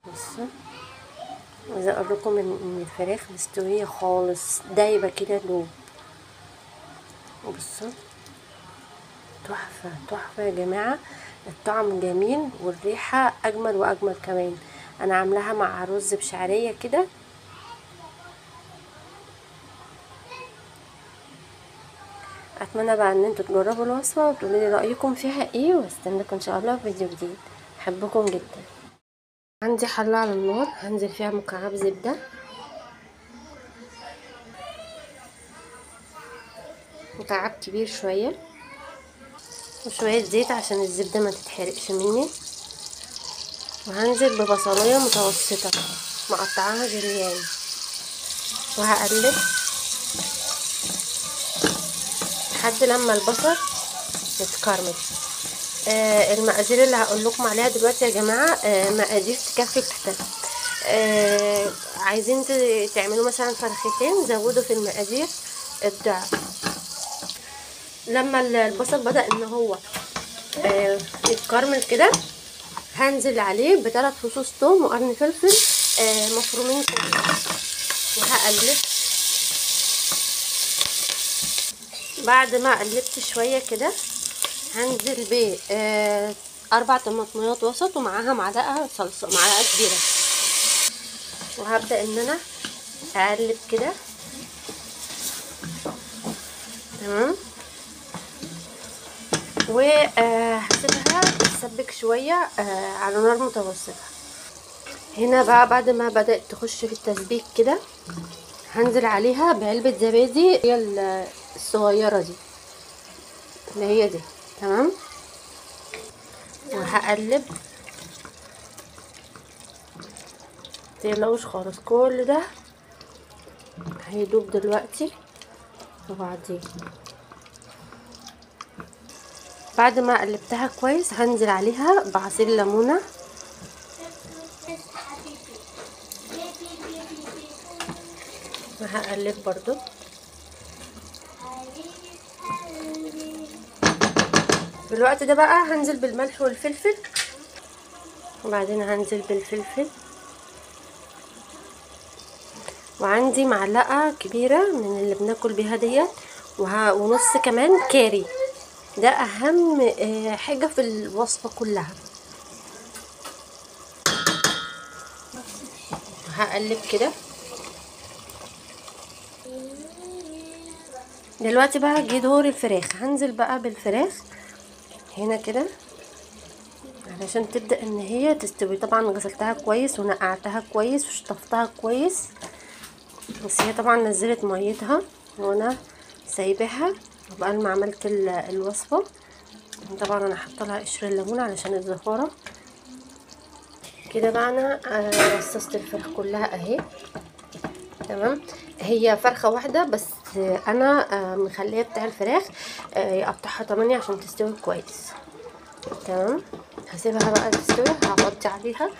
بصوا، عايزه اقول لكم ان الفراخ مستويه خالص، دايبه كده دوب. وبصوا، تحفه تحفه يا جماعه. الطعم جميل والريحه اجمل واجمل كمان. انا عاملاها مع رز بشعريه كده. اتمنى بقى ان انتوا تجربوا الوصفه وتقولوا لي رايكم فيها ايه، واستناكم ان شاء الله في فيديو جديد. بحبكم جدا. عندي حله على النار، هنزل فيها مكعب زبده، مكعب كبير شويه، وشويه زيت عشان الزبده ما تتحرقش مني. وهنزل ببصلايه متوسطه مقطعاها جريان، وهقلب لحد لما البصل يتكرمل. المقادير اللي هقول لكم عليها دلوقتي يا جماعه مقادير تكفي الكتاب. عايزين تعملوا مثلا فرختين، زودوا في المقادير الضعف. لما البصل بدأ ان هو يتكرمل كده، هنزل عليه ب3 فصوص ثوم وقرن فلفل مفرومين كده، وهقلب. بعد ما قلبت شويه كده، هنزل ب 4 طماطميات وسط ومعاها معلقه صلصه، معلقه كبيره. وهبدأ ان انا اقلب كده. تمام. وهسيبها تتسبك شويه على نار متوسطه. هنا بقى بعد ما بدأت تخش في التسبيك كده، هنزل عليها بعلبة زبادي، هي الصغيرة دي اللي هي دي. تمام. وهقلب، متقلقوش خالص، كل ده هيدوب دلوقتي. وبعدين بعد ما قلبتها كويس، هنزل عليها بعصير ليمونه. وهقلب برضو. في الوقت ده بقى هنزل بالملح والفلفل، وبعدين هنزل بالفلفل. وعندي معلقه كبيره من اللي بناكل بيها ديت، ونص كمان كاري. ده اهم حاجه في الوصفه كلها. هقلب كده. دلوقتي بقى جه دور الفراخ، هنزل بقى بالفراخ هنا كده علشان تبدأ ان هي تستوي. طبعا غسلتها كويس ونقعتها كويس وشطفتها كويس، بس هي طبعا نزلت ميتها وانا سايبها وبقى ما عملت الوصفه. طبعا انا حاطه لها قشر الليمون علشان الزفاره. كده بقى انا رصصت الفراخ كلها اهي. تمام. هي فرخه واحده بس، انا مخليه بتاع الفراخ يقطعها 8 عشان تستوي كويس. تمام. هسيبها بقى تستوي، هغطي عليها،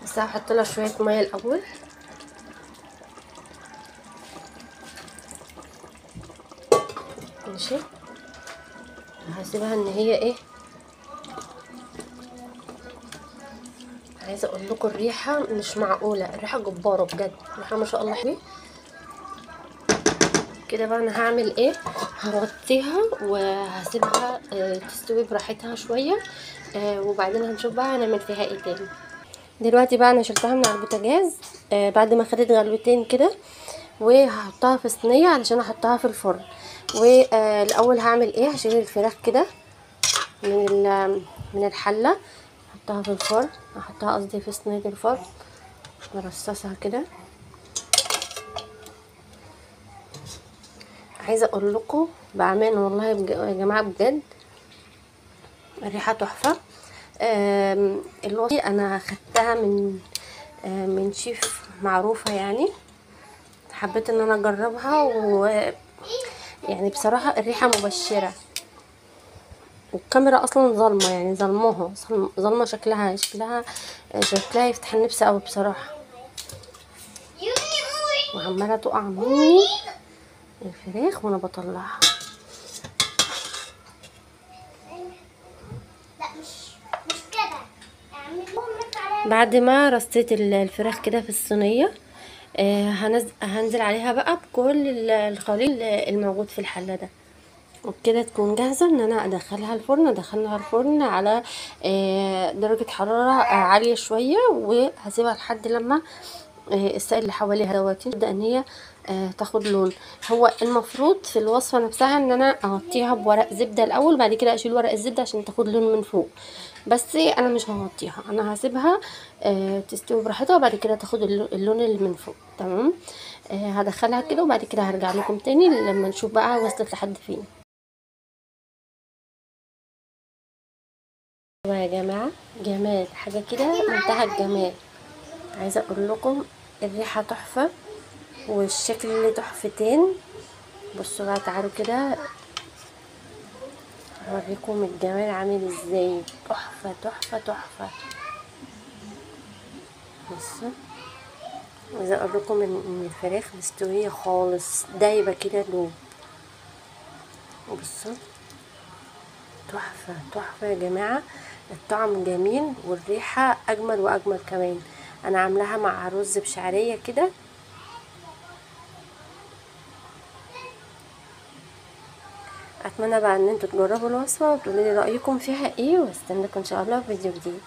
بس هحط لها شويه ميه الاول. ماشي. هسيبها ان هي ايه، عايزه اقول لكم الريحه مش معقوله، الريحه جباره بجد، الريحه ما شاء الله حلوه. كده بقى انا هعمل ايه، هغطيها وهسيبها تستوي براحتها شويه، وبعدين هنشوف بقى هنعمل فيها ايه تاني. دلوقتي بقى انا شلتها من على البوتاجاز بعد ما خدت غلوتين كده، وهحطها في صينيه علشان احطها في الفرن. والاول هعمل ايه، هشيل الفراخ كده من الحله، احطها في الفرن، احطها قصدي في صينيه الفرن، نرصصها كده. عايزه اقول لكم بامان والله يا جماعه بجد الريحه تحفه. الوصفه انا خدتها من شيف معروفه يعني، حبيت ان انا اجربها، يعني بصراحه الريحه مبشره. الكاميرا اصلا ظلمه، يعني ظلموها ظلمه، شكلها يفتح النفس قوي بصراحه. وعماله تقع مني الفراخ وانا بطلعها. لا مش كده، اعمل بعد ما رصيت الفراخ كده في الصينيه، هنزل عليها بقى بكل الخليط الموجود في الحله ده، وبكده تكون جاهزه ان انا ادخلها الفرن على درجه حراره عاليه شويه، وهسيبها لحد لما السائل اللي حواليها دوت تبدا ان هي تاخد لون. هو المفروض في الوصفه نفسها ان انا اغطيها بورق زبده الاول، بعد كده اشيل ورق الزبده عشان تاخد لون من فوق، بس انا مش هغطيها، انا هسيبها تستوي براحتها، وبعد كده تاخد اللون اللي من فوق. تمام. هدخلها كده، وبعد كده هرجع لكم تاني لما نشوف بقى وصلت لحد فين. يا جماعه، جمال حاجه كده منتهى الجمال. عايزه اقول لكم الريحه تحفه والشكل تحفتين. بصوا بقى، تعالوا كده اوريكم الجمال عامل ازاي. تحفه تحفه تحفه. بصوا، عايزه اقول لكم ان الفراخ مستويه خالص، دايبه كده دوب. بصوا، تحفه تحفه يا جماعه. الطعم جميل والريحه اجمل واجمل كمان. انا عاملاها مع رز بشعريه كده. اتمنى بقى ان انتوا تجربوا الوصفه وتقولوا لي رايكم فيها ايه، واستناكم ان شاء الله في فيديو جديد.